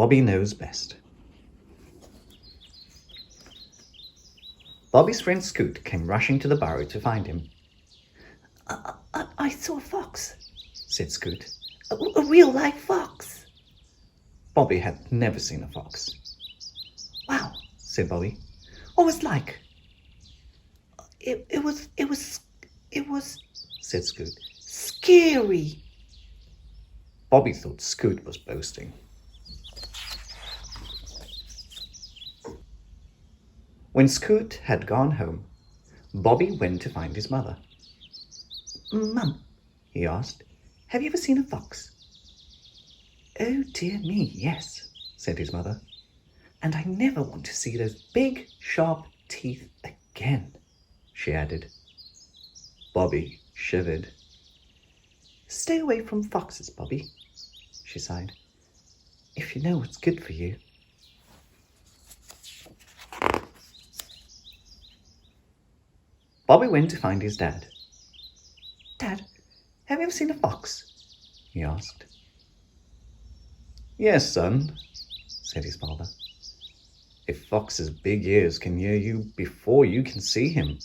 Bobby knows best. Bobby's friend Scoot came rushing to the burrow to find him. I saw a fox, said Scoot. A real-life fox. Bobby had never seen a fox. Wow, said Bobby. What was it like? It was, said Scoot. Scary. Bobby thought Scoot was boasting. When Scoot had gone home, Bobby went to find his mother. Mum, he asked, have you ever seen a fox? Oh dear me, yes, said his mother. And I never want to see those big, sharp teeth again, she added. Bobby shivered. Stay away from foxes, Bobby, she sighed, if you know what's good for you. Bobby went to find his dad. Dad, have you ever seen a fox? he asked. Yes, son, said his father. A fox's big ears can hear you before you can see him.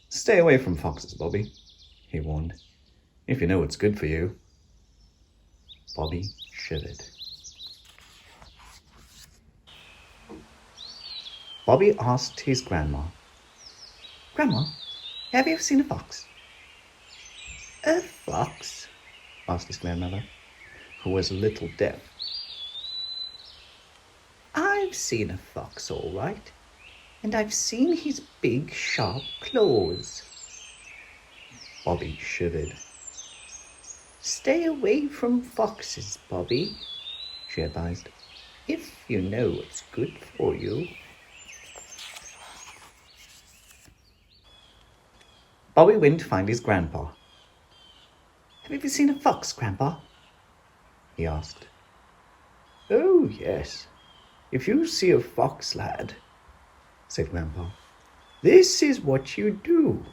Stay away from foxes, Bobby, he warned, if you know what's good for you. Bobby shivered. Bobby asked his grandma, Grandma, have you ever seen a fox? A fox? asked his grandmother, who was a little deaf. I've seen a fox, all right, and I've seen his big, sharp claws. Bobby shivered. Stay away from foxes, Bobby, she advised, if you know what's good for you. Bobby went to find his grandpa. Have you ever seen a fox, Grandpa? he asked. Oh, yes. If you see a fox, lad, said Grandpa, this is what you do.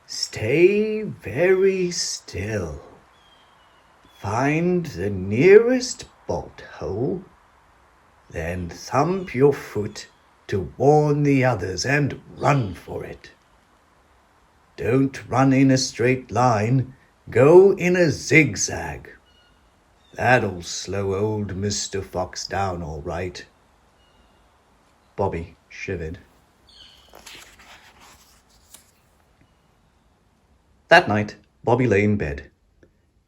Stay very still. Find the nearest bolt hole, then thump your foot to warn the others and run for it. Don't run in a straight line, go in a zigzag. That'll slow old Mr. Fox down all right. Bobby shivered. That night, Bobby lay in bed.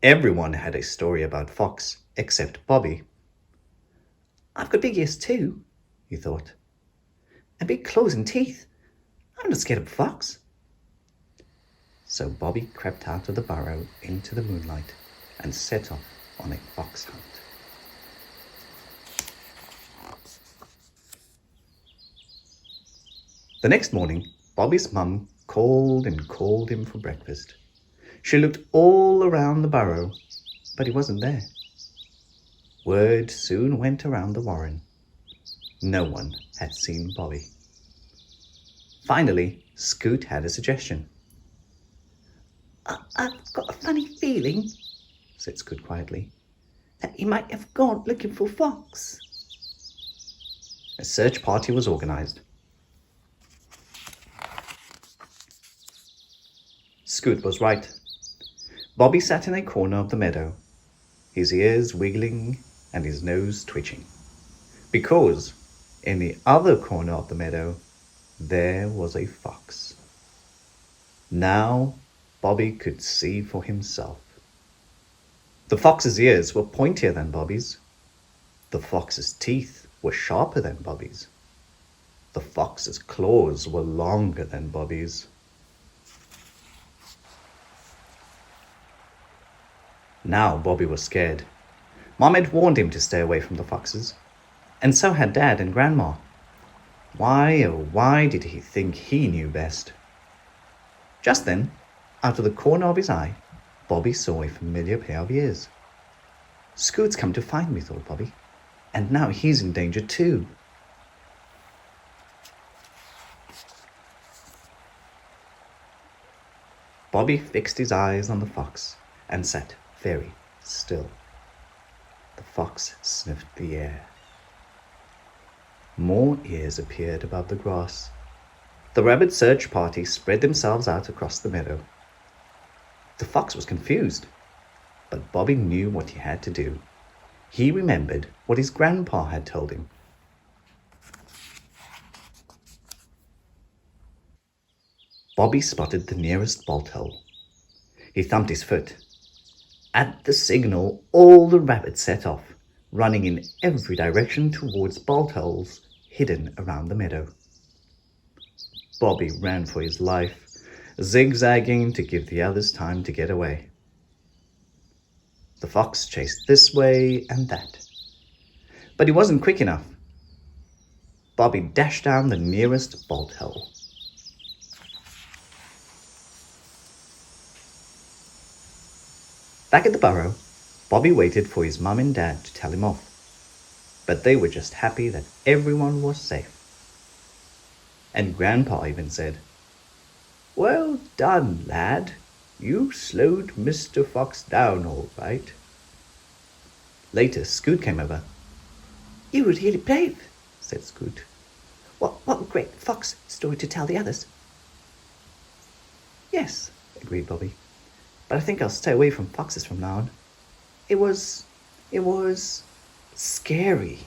Everyone had a story about Fox except Bobby. I've got big ears too, he thought, and big claws and teeth. I'm not scared of a fox. So Bobby crept out of the burrow into the moonlight and set off on a fox hunt. The next morning, Bobby's mum called and called him for breakfast. She looked all around the burrow, but he wasn't there. Word soon went around the warren. No one had seen Bobby. Finally, Scoot had a suggestion. I've got a funny feeling, said Scoot quietly, that he might have gone looking for Fox. A search party was organized. Scoot was right. Bobby sat in a corner of the meadow, his ears wiggling and his nose twitching, because in the other corner of the meadow there was a fox. Now Bobby could see for himself. The fox's ears were pointier than Bobby's. The fox's teeth were sharper than Bobby's. The fox's claws were longer than Bobby's. Now Bobby was scared. Mom had warned him to stay away from the foxes, and so had Dad and Grandma. Why, oh why did he think he knew best? Just then, out of the corner of his eye, Bobby saw a familiar pair of ears. Scoot's come to find me, thought Bobby, and now he's in danger too. Bobby fixed his eyes on the fox and sat very still. The fox sniffed the air. More ears appeared above the grass. The rabbit search party spread themselves out across the meadow. The fox was confused, but Bobby knew what he had to do. He remembered what his grandpa had told him. Bobby spotted the nearest bolt hole. He thumped his foot. At the signal, all the rabbits set off, running in every direction towards bolt holes hidden around the meadow. Bobby ran for his life, zigzagging to give the others time to get away. The fox chased this way and that, but he wasn't quick enough. Bobby dashed down the nearest bolt hole. Back at the burrow, Bobby waited for his mum and dad to tell him off, but they were just happy that everyone was safe. And Grandpa even said, "Well done, lad. You slowed Mr. Fox down all right." Later, Scoot came over. "You were really brave," said Scoot. What a great fox story to tell the others." "Yes," agreed Bobby, "but I think I'll stay away from foxes from now on. It was scary."